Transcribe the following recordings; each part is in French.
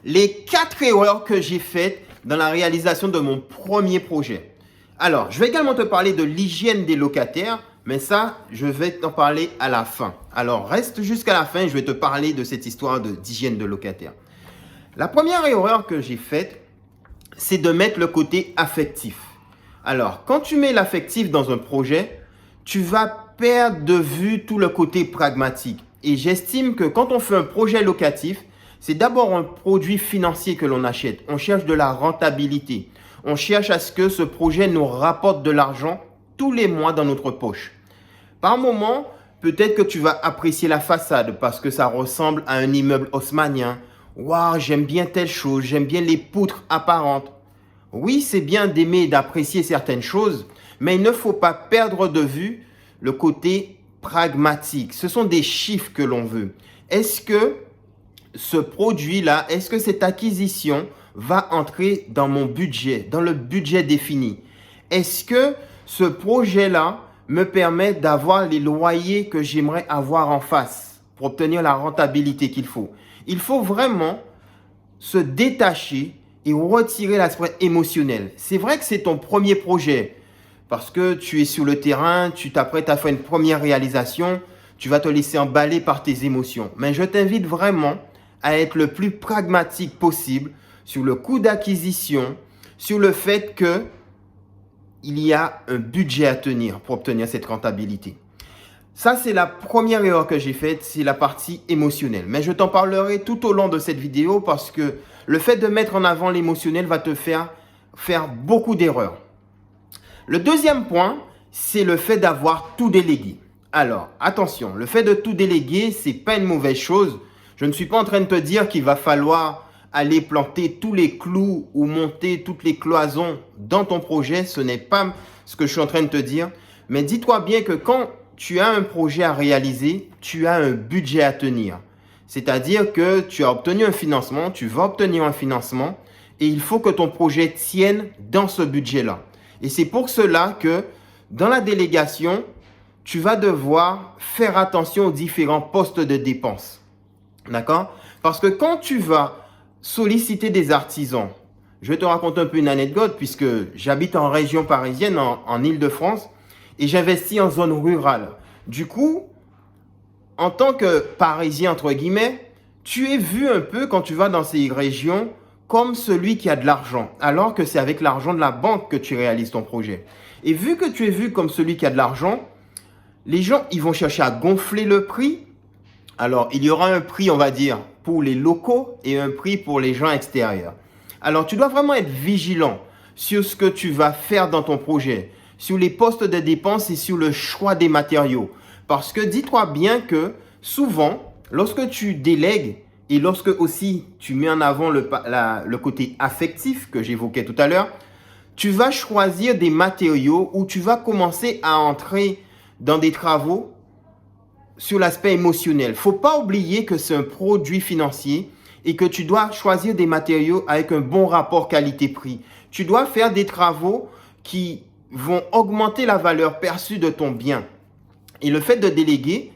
les 4 erreurs que j'ai faites dans la réalisation de mon premier projet. Alors, je vais également te parler de l'hygiène des locataires, mais ça, je vais t'en parler à la fin. Alors, reste jusqu'à la fin, je vais te parler de cette histoire d'hygiène de locataires. La première erreur que j'ai faite, c'est de mettre le côté affectif. Alors, quand tu mets l'affectif dans un projet, tu vas perdre de vue tout le côté pragmatique. Et j'estime que quand on fait un projet locatif, c'est d'abord un produit financier que l'on achète. On cherche de la rentabilité. On cherche à ce que ce projet nous rapporte de l'argent tous les mois dans notre poche. Par moment, peut-être que tu vas apprécier la façade parce que ça ressemble à un immeuble haussmannien. Waouh, j'aime bien telle chose, j'aime bien les poutres apparentes. Oui, c'est bien d'aimer et d'apprécier certaines choses, mais il ne faut pas perdre de vue le côté pragmatique. Ce sont des chiffres que l'on veut. Est-ce que ce produit-là, est-ce que cette acquisition va entrer dans mon budget, dans le budget défini? Est-ce que ce projet-là me permet d'avoir les loyers que j'aimerais avoir en face pour obtenir la rentabilité qu'il faut? Il faut vraiment se détacher et retirer l'aspect émotionnel. C'est vrai que c'est ton premier projet parce que tu es sur le terrain, tu t'apprêtes à faire une première réalisation, tu vas te laisser emballer par tes émotions. Mais je t'invite vraiment à être le plus pragmatique possible sur le coût d'acquisition, sur le fait que il y a un budget à tenir pour obtenir cette rentabilité. Ça, c'est la première erreur que j'ai faite, c'est la partie émotionnelle. Mais je t'en parlerai tout au long de cette vidéo parce que le fait de mettre en avant l'émotionnel va te faire beaucoup d'erreurs. Le deuxième point, c'est le fait d'avoir tout délégué. Alors, attention, le fait de tout déléguer, ce n'est pas une mauvaise chose. Je ne suis pas en train de te dire qu'il va falloir aller planter tous les clous ou monter toutes les cloisons dans ton projet. Ce n'est pas ce que je suis en train de te dire. Mais dis-toi bien que quand tu as un projet à réaliser, tu as un budget à tenir. C'est-à-dire que tu as obtenu un financement, tu vas obtenir un financement et il faut que ton projet tienne dans ce budget-là. Et c'est pour cela que dans la délégation, tu vas devoir faire attention aux différents postes de dépenses. D'accord? Parce que quand tu vas solliciter des artisans, je vais te raconter un peu une anecdote puisque j'habite en région parisienne, en Île-de-France, et j'investis en zone rurale. Du coup, en tant que Parisien, entre guillemets, tu es vu un peu quand tu vas dans ces régions comme celui qui a de l'argent, alors que c'est avec l'argent de la banque que tu réalises ton projet. Et vu que tu es vu comme celui qui a de l'argent, les gens, ils vont chercher à gonfler le prix. Alors, il y aura un prix, on va dire, pour les locaux et un prix pour les gens extérieurs. Alors, tu dois vraiment être vigilant sur ce que tu vas faire dans ton projet, sur les postes de dépenses et sur le choix des matériaux. Parce que dis-toi bien que souvent, lorsque tu délègues et lorsque aussi tu mets en avant le côté affectif que j'évoquais tout à l'heure, tu vas choisir des matériaux où tu vas commencer à entrer dans des travaux sur l'aspect émotionnel. Il ne faut pas oublier que c'est un produit financier et que tu dois choisir des matériaux avec un bon rapport qualité-prix. Tu dois faire des travaux qui vont augmenter la valeur perçue de ton bien. Et le fait de déléguer,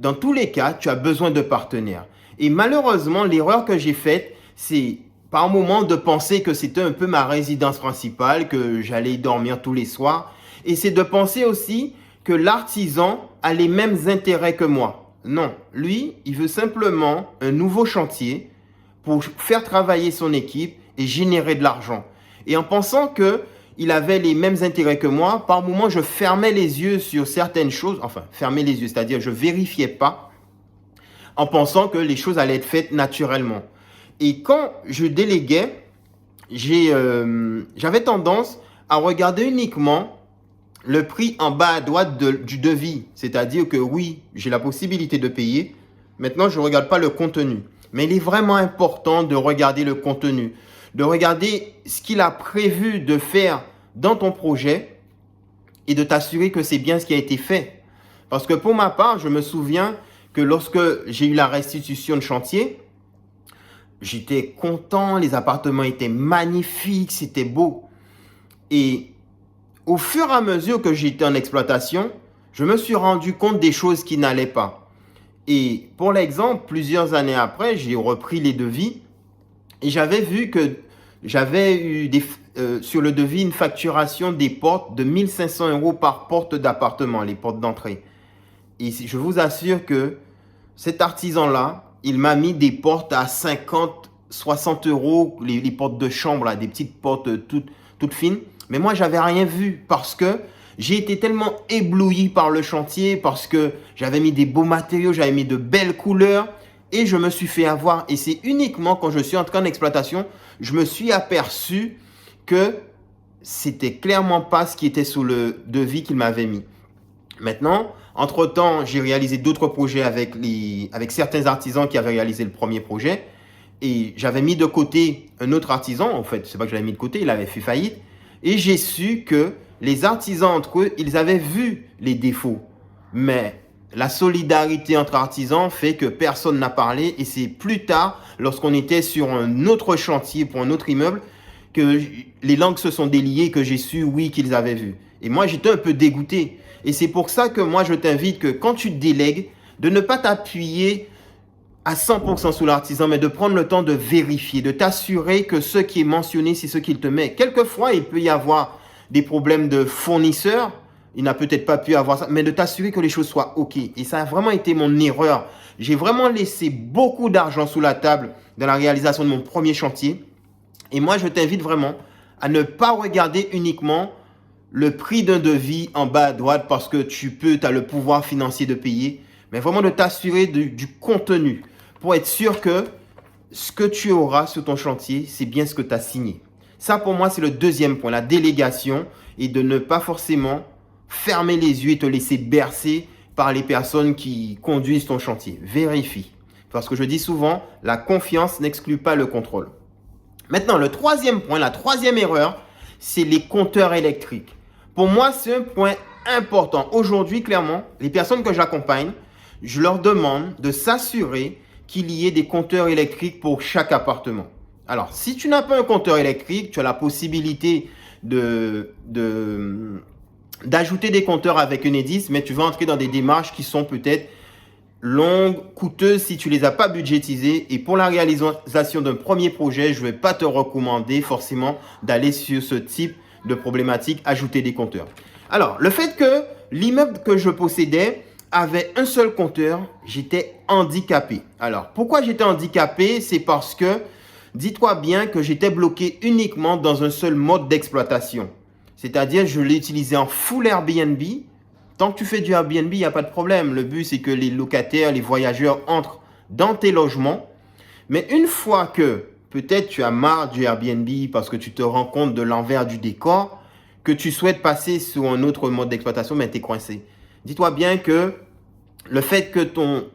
dans tous les cas, tu as besoin de partenaires. Et malheureusement, l'erreur que j'ai faite, c'est par moment de penser que c'était un peu ma résidence principale, que j'allais y dormir tous les soirs. Et c'est de penser aussi que l'artisan a les mêmes intérêts que moi. Non, lui, il veut simplement un nouveau chantier pour faire travailler son équipe et générer de l'argent. Et en pensant que il avait les mêmes intérêts que moi, par moment, je fermais les yeux sur certaines choses. Enfin, fermer les yeux, c'est-à-dire je vérifiais pas en pensant que les choses allaient être faites naturellement. Et quand je déléguais, j'avais tendance à regarder uniquement le prix en bas à droite du devis. C'est-à-dire que oui, j'ai la possibilité de payer. Maintenant, je ne regarde pas le contenu. Mais il est vraiment important de regarder le contenu, de regarder ce qu'il a prévu de faire dans ton projet et de t'assurer que c'est bien ce qui a été fait. Parce que pour ma part, je me souviens que lorsque j'ai eu la restitution de chantier, j'étais content, les appartements étaient magnifiques, c'était beau. Et au fur et à mesure que j'étais en exploitation, je me suis rendu compte des choses qui n'allaient pas. Et pour l'exemple, plusieurs années après, j'ai repris les devis Et j'avais vu que j'avais eu sur le devis une facturation des portes de 1500 € par porte d'appartement, les portes d'entrée. Et je vous assure que cet artisan-là, il m'a mis des portes à 50, 60 €, les portes de chambre, là, des petites portes toutes fines. Mais moi, j'avais rien vu parce que j'ai été tellement ébloui par le chantier, parce que j'avais mis des beaux matériaux, j'avais mis de belles couleurs et je me suis fait avoir. Et c'est uniquement quand je suis entré en exploitation, je me suis aperçu que c'était clairement pas ce qui était sous le devis qu'il m'avait mis. Maintenant, entre-temps, j'ai réalisé d'autres projets avec certains artisans qui avaient réalisé le premier projet. Et j'avais mis de côté un autre artisan. En fait, c'est pas que je l'avais mis de côté, il avait fait faillite. Et j'ai su que les artisans entre eux, ils avaient vu les défauts. Mais la solidarité entre artisans fait que personne n'a parlé. Et c'est plus tard, lorsqu'on était sur un autre chantier pour un autre immeuble, que les langues se sont déliées, que j'ai su, oui, qu'ils avaient vu. Et moi, j'étais un peu dégoûté. Et c'est pour ça que moi, je t'invite que quand tu délègues, de ne pas t'appuyer à 100% sur l'artisan, mais de prendre le temps de vérifier, de t'assurer que ce qui est mentionné, c'est ce qu'il te met. Quelquefois, il peut y avoir des problèmes de fournisseurs. Il n'a peut-être pas pu avoir ça, mais de t'assurer que les choses soient OK. Et ça a vraiment été mon erreur. J'ai vraiment laissé beaucoup d'argent sous la table dans la réalisation de mon premier chantier. Et moi, je t'invite vraiment à ne pas regarder uniquement le prix d'un devis en bas à droite parce que tu as le pouvoir financier de payer, mais vraiment de t'assurer du contenu pour être sûr que ce que tu auras sur ton chantier, c'est bien ce que tu as signé. Ça, pour moi, c'est le deuxième point, la délégation, et de ne pas forcément fermer les yeux et te laisser bercer par les personnes qui conduisent ton chantier. Vérifie. Parce que je dis souvent, la confiance n'exclut pas le contrôle. Maintenant, le troisième point, la troisième erreur, c'est les compteurs électriques. Pour moi, c'est un point important. Aujourd'hui, clairement, les personnes que j'accompagne, je leur demande de s'assurer qu'il y ait des compteurs électriques pour chaque appartement. Alors, si tu n'as pas un compteur électrique, tu as la possibilité d'ajouter des compteurs avec Enedis, mais tu vas entrer dans des démarches qui sont peut-être longues, coûteuses si tu ne les as pas budgétisées. Et pour la réalisation d'un premier projet, je ne vais pas te recommander forcément d'aller sur ce type de problématique, ajouter des compteurs. Alors, le fait que l'immeuble que je possédais avait un seul compteur, j'étais handicapé. Alors, pourquoi j'étais handicapé? C'est parce que, dis-toi bien que j'étais bloqué uniquement dans un seul mode d'exploitation. C'est-à-dire, je l'ai utilisé en full Airbnb. Tant que tu fais du Airbnb, il n'y a pas de problème. Le but, c'est que les locataires, les voyageurs entrent dans tes logements. Mais une fois que peut-être tu as marre du Airbnb parce que tu te rends compte de l'envers du décor, que tu souhaites passer sur un autre mode d'exploitation, mais tu es coincé. Dis-toi bien que le fait que ton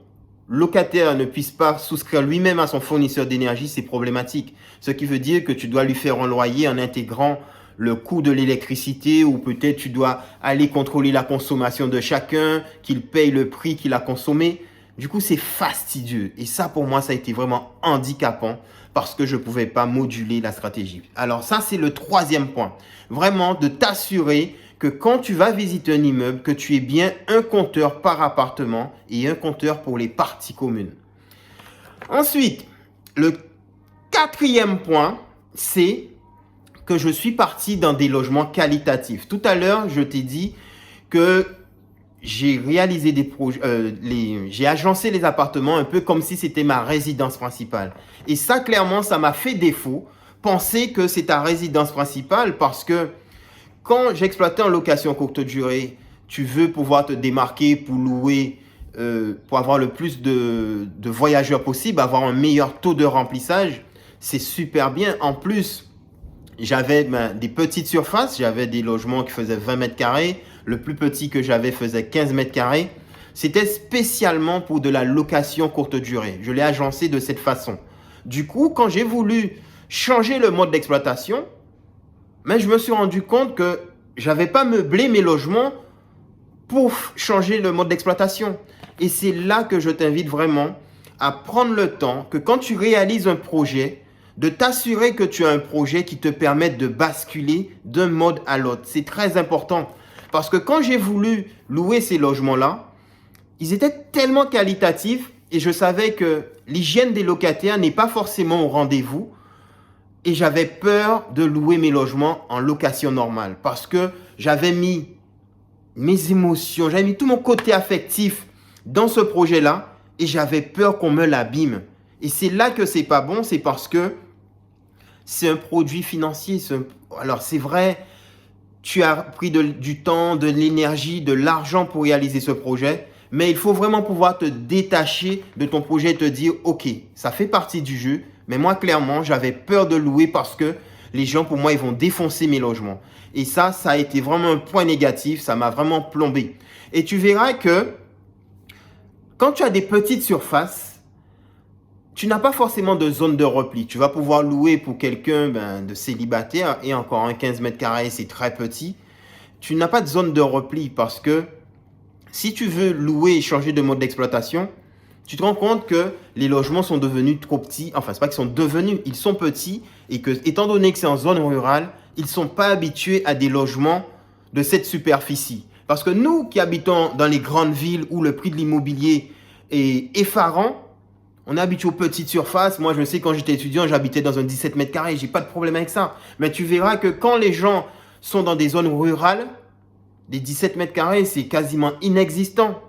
locataire ne puisse pas souscrire lui-même à son fournisseur d'énergie, c'est problématique. Ce qui veut dire que tu dois lui faire un loyer en intégrant le coût de l'électricité, ou peut-être tu dois aller contrôler la consommation de chacun, qu'il paye le prix qu'il a consommé. Du coup, c'est fastidieux. Et ça, pour moi, ça a été vraiment handicapant parce que je ne pouvais pas moduler la stratégie. Alors ça, c'est le troisième point. Vraiment, de t'assurer que quand tu vas visiter un immeuble, que tu aies bien un compteur par appartement et un compteur pour les parties communes. Ensuite, le quatrième point, c'est que je suis parti dans des logements qualitatifs. Tout à l'heure, je t'ai dit que j'ai réalisé des projets, j'ai agencé les appartements un peu comme si c'était ma résidence principale. Et ça, clairement, ça m'a fait défaut. Penser que c'est ta résidence principale parce que quand j'exploitais en location courte durée, tu veux pouvoir te démarquer pour louer, pour avoir le plus de voyageurs possible, avoir un meilleur taux de remplissage. C'est super bien. En plus, j'avais des petites surfaces, j'avais des logements qui faisaient 20 mètres carrés. Le plus petit que j'avais faisait 15 mètres carrés. C'était spécialement pour de la location courte durée. Je l'ai agencé de cette façon. Du coup, quand j'ai voulu changer le mode d'exploitation, mais je me suis rendu compte que je n'avais pas meublé mes logements pour changer le mode d'exploitation. Et c'est là que je t'invite vraiment à prendre le temps que quand tu réalises un projet, de t'assurer que tu as un projet qui te permette de basculer d'un mode à l'autre. C'est très important. Parce que quand j'ai voulu louer ces logements-là, ils étaient tellement qualitatifs et je savais que l'hygiène des locataires n'est pas forcément au rendez-vous Et j'avais peur de louer mes logements en location normale parce que j'avais mis mes émotions, j'avais mis tout mon côté affectif dans ce projet-là et j'avais peur qu'on me l'abîme. Et c'est là que c'est pas bon, c'est parce que c'est un produit financier. Alors c'est vrai, tu as pris du temps, de l'énergie, de l'argent pour réaliser ce projet, mais il faut vraiment pouvoir te détacher de ton projet et te dire, ok, ça fait partie du jeu, mais moi clairement, j'avais peur de louer parce que les gens, pour moi, ils vont défoncer mes logements. Et ça a été vraiment un point négatif, ça m'a vraiment plombé. Et tu verras que quand tu as des petites surfaces, tu n'as pas forcément de zone de repli. Tu vas pouvoir louer pour quelqu'un de célibataire et encore un 15 mètres carrés, c'est très petit. Tu n'as pas de zone de repli parce que si tu veux louer et changer de mode d'exploitation, tu te rends compte que les logements sont devenus trop petits. Enfin, c'est pas qu'ils sont devenus, ils sont petits et que, étant donné que c'est en zone rurale, ils ne sont pas habitués à des logements de cette superficie. Parce que nous qui habitons dans les grandes villes où le prix de l'immobilier est effarant, on est habitué aux petites surfaces. Moi, je sais, quand j'étais étudiant, j'habitais dans un 17 mètres carrés. J'ai pas de problème avec ça. Mais tu verras que quand les gens sont dans des zones rurales, des 17 mètres carrés, c'est quasiment inexistant.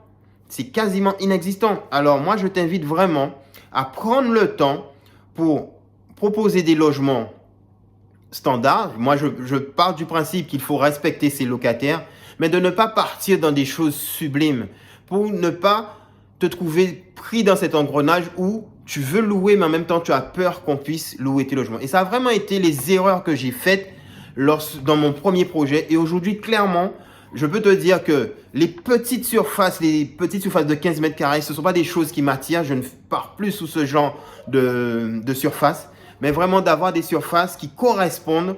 C'est quasiment inexistant. Alors moi, je t'invite vraiment à prendre le temps pour proposer des logements standards. Moi, je pars du principe qu'il faut respecter ses locataires, mais de ne pas partir dans des choses sublimes pour ne pas te trouver pris dans cet engrenage où tu veux louer, mais en même temps, tu as peur qu'on puisse louer tes logements. Et ça a vraiment été les erreurs que j'ai faites dans mon premier projet. Et aujourd'hui, clairement, je peux te dire que les petites surfaces de 15 mètres carrés, ce ne sont pas des choses qui m'attirent. Je ne pars plus sous ce genre de surface, mais vraiment d'avoir des surfaces qui correspondent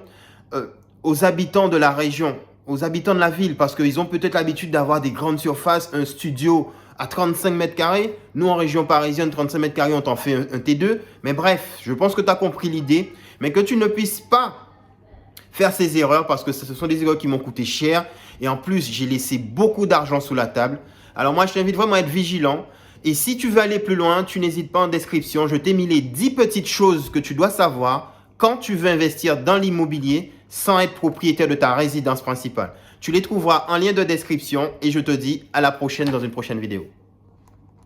aux habitants de la région, aux habitants de la ville, parce qu'ils ont peut-être l'habitude d'avoir des grandes surfaces, un studio à 35 mètres carrés. Nous, en région parisienne, 35 mètres carrés, on t'en fait un T2. Mais bref, je pense que tu as compris l'idée, mais que tu ne puisses pas faire ces erreurs parce que ce sont des erreurs qui m'ont coûté cher. Et en plus, j'ai laissé beaucoup d'argent sous la table. Alors moi, je t'invite vraiment à être vigilant. Et si tu veux aller plus loin, tu n'hésites pas en description. Je t'ai mis les 10 petites choses que tu dois savoir quand tu veux investir dans l'immobilier sans être propriétaire de ta résidence principale. Tu les trouveras en lien de description et je te dis à la prochaine dans une prochaine vidéo.